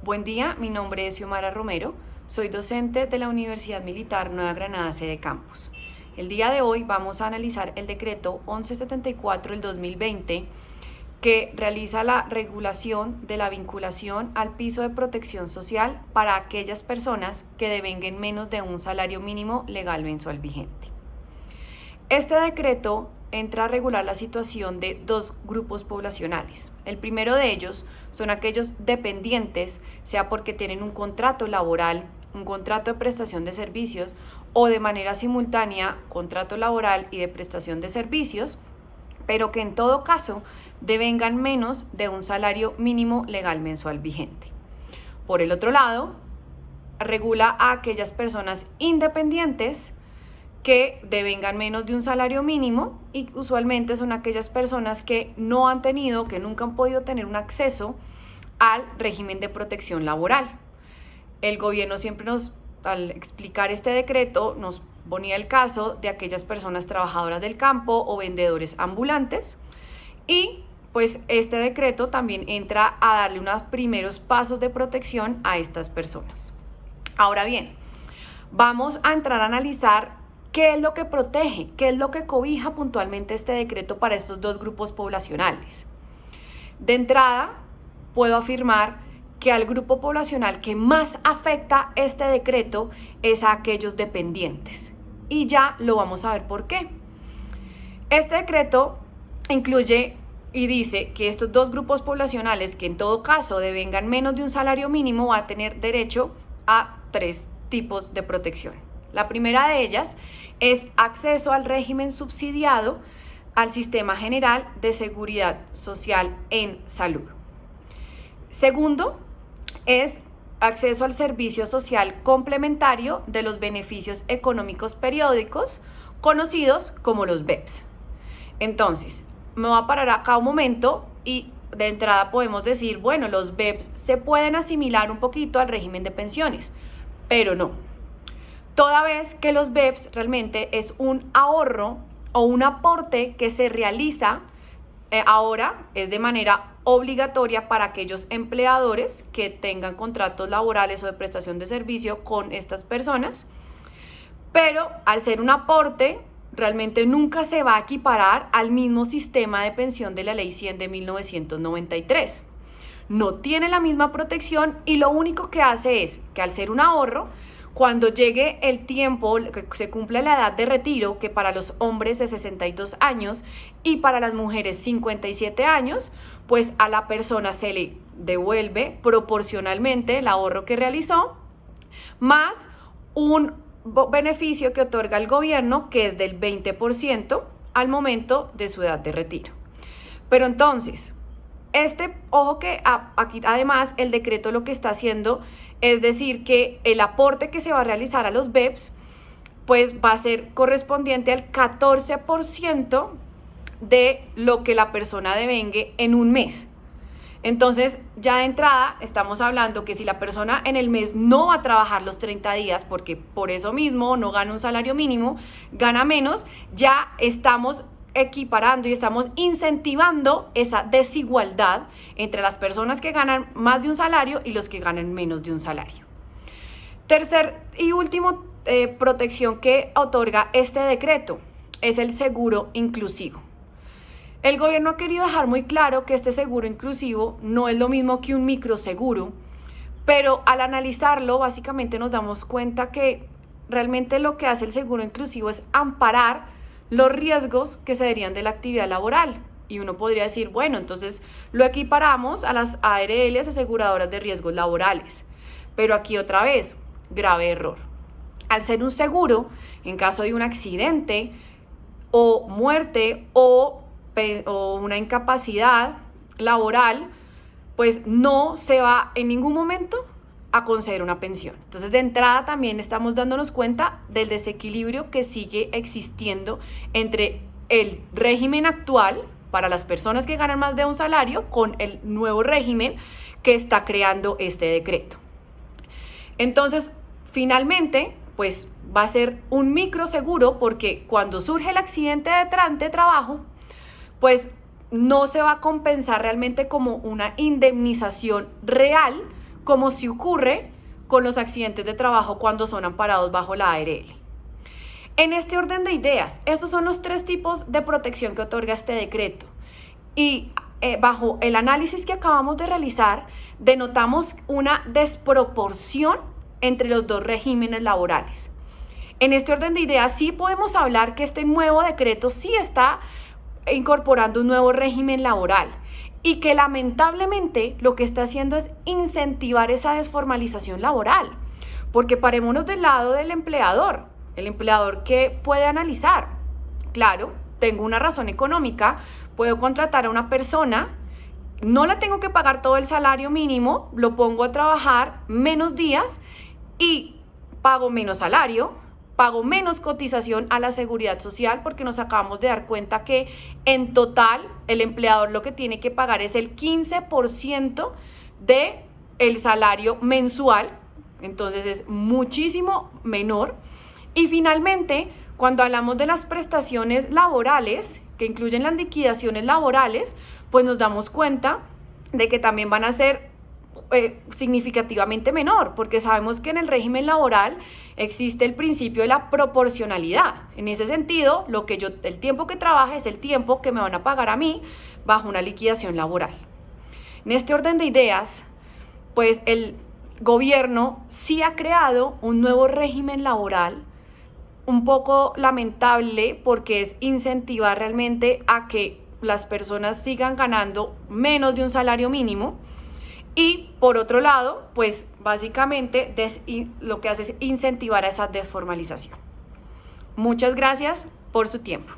Buen día, mi nombre es Xiomara Romero, soy docente de la Universidad Militar Nueva Granada, sede Campus. El día de hoy vamos a analizar el decreto 1174 del 2020 que realiza la regulación de la vinculación al piso de protección social para aquellas personas que devenguen menos de un salario mínimo legal mensual vigente. Este decreto entra a regular la situación de dos grupos poblacionales. El primero de ellos son aquellos dependientes, sea porque tienen un contrato laboral, un contrato de prestación de servicios o de manera simultánea contrato laboral y de prestación de servicios, pero que en todo caso devengan menos de un salario mínimo legal mensual vigente. Por el otro lado, regula a aquellas personas independientes que devengan menos de un salario mínimo y usualmente son aquellas personas que no han tenido, que nunca han podido tener un acceso al régimen de protección laboral. El gobierno siempre al explicar este decreto, nos ponía el caso de aquellas personas trabajadoras del campo o vendedores ambulantes y pues este decreto también entra a darle unos primeros pasos de protección a estas personas. Ahora bien, vamos a entrar a analizar ¿qué es lo que protege? ¿Qué es lo que cobija puntualmente este decreto para estos dos grupos poblacionales? De entrada, puedo afirmar que al grupo poblacional que más afecta este decreto es a aquellos dependientes. Y ya lo vamos a ver por qué. Este decreto incluye y dice que estos dos grupos poblacionales que en todo caso devengan menos de un salario mínimo van a tener derecho a 3 tipos de protección. La primera de ellas es acceso al régimen subsidiado al Sistema General de Seguridad Social en Salud. Segundo, es acceso al servicio social complementario de los beneficios económicos periódicos, conocidos como los BEPS. Entonces, me voy a parar acá un momento y de entrada podemos decir, bueno, los BEPS se pueden asimilar un poquito al régimen de pensiones, pero no. Toda vez que los BEPS realmente es un ahorro o un aporte que se realiza ahora es de manera obligatoria para aquellos empleadores que tengan contratos laborales o de prestación de servicio con estas personas, pero al ser un aporte realmente nunca se va a equiparar al mismo sistema de pensión de la Ley 100 de 1993. No tiene la misma protección y lo único que hace es que al ser un ahorro, cuando llegue el tiempo, que se cumpla la edad de retiro, que para los hombres de 62 años y para las mujeres 57 años, pues a la persona se le devuelve proporcionalmente el ahorro que realizó, más un beneficio que otorga el gobierno, que es del 20% al momento de su edad de retiro. Pero entonces, ojo que aquí además el decreto lo que está haciendo es decir que el aporte que se va a realizar a los BEPS pues va a ser correspondiente al 14% de lo que la persona devengue en un mes. Entonces ya de entrada estamos hablando que si la persona en el mes no va a trabajar los 30 días porque por eso mismo no gana un salario mínimo, gana menos, ya estamos equiparando y estamos incentivando esa desigualdad entre las personas que ganan más de un salario y los que ganan menos de un salario. Tercer y último protección que otorga este decreto es el seguro inclusivo. El gobierno ha querido dejar muy claro que este seguro inclusivo no es lo mismo que un microseguro, pero al analizarlo básicamente nos damos cuenta que realmente lo que hace el seguro inclusivo es amparar los riesgos que se derivan de la actividad laboral. Y uno podría decir, bueno, entonces lo equiparamos a las ARLs, aseguradoras de riesgos laborales. Pero aquí otra vez, grave error. Al ser un seguro, en caso de un accidente o muerte o una incapacidad laboral, pues no se va en ningún momento a conceder una pensión. Entonces, de entrada también estamos dándonos cuenta del desequilibrio que sigue existiendo entre el régimen actual para las personas que ganan más de un salario con el nuevo régimen que está creando este decreto. Entonces, finalmente, pues va a ser un microseguro porque cuando surge el accidente de trabajo, pues no se va a compensar realmente como una indemnización real como si ocurre con los accidentes de trabajo cuando son amparados bajo la ARL. En este orden de ideas, estos son los 3 tipos de protección que otorga este decreto. Y bajo el análisis que acabamos de realizar, denotamos una desproporción entre los 2 regímenes laborales. En este orden de ideas, sí podemos hablar que este nuevo decreto sí está incorporando un nuevo régimen laboral y que lamentablemente lo que está haciendo es incentivar esa desformalización laboral, porque parémonos del lado del empleador. El empleador que puede analizar, claro, tengo una razón económica, puedo contratar a una persona, no la tengo que pagar todo el salario mínimo, lo pongo a trabajar menos días y pago menos salario, pago menos cotización a la seguridad social, porque nos acabamos de dar cuenta que en total el empleador lo que tiene que pagar es el 15% del salario mensual, entonces es muchísimo menor. Y finalmente, cuando hablamos de las prestaciones laborales, que incluyen las liquidaciones laborales, pues nos damos cuenta de que también van a ser significativamente menor, porque sabemos que en el régimen laboral existe el principio de la proporcionalidad. En ese sentido, el tiempo que trabaje es el tiempo que me van a pagar a mí bajo una liquidación laboral. En este orden de ideas, pues el gobierno sí ha creado un nuevo régimen laboral, un poco lamentable, porque es incentivar realmente a que las personas sigan ganando menos de un salario mínimo. Y por otro lado, pues básicamente lo que hace es incentivar a esa desformalización. Muchas gracias por su tiempo.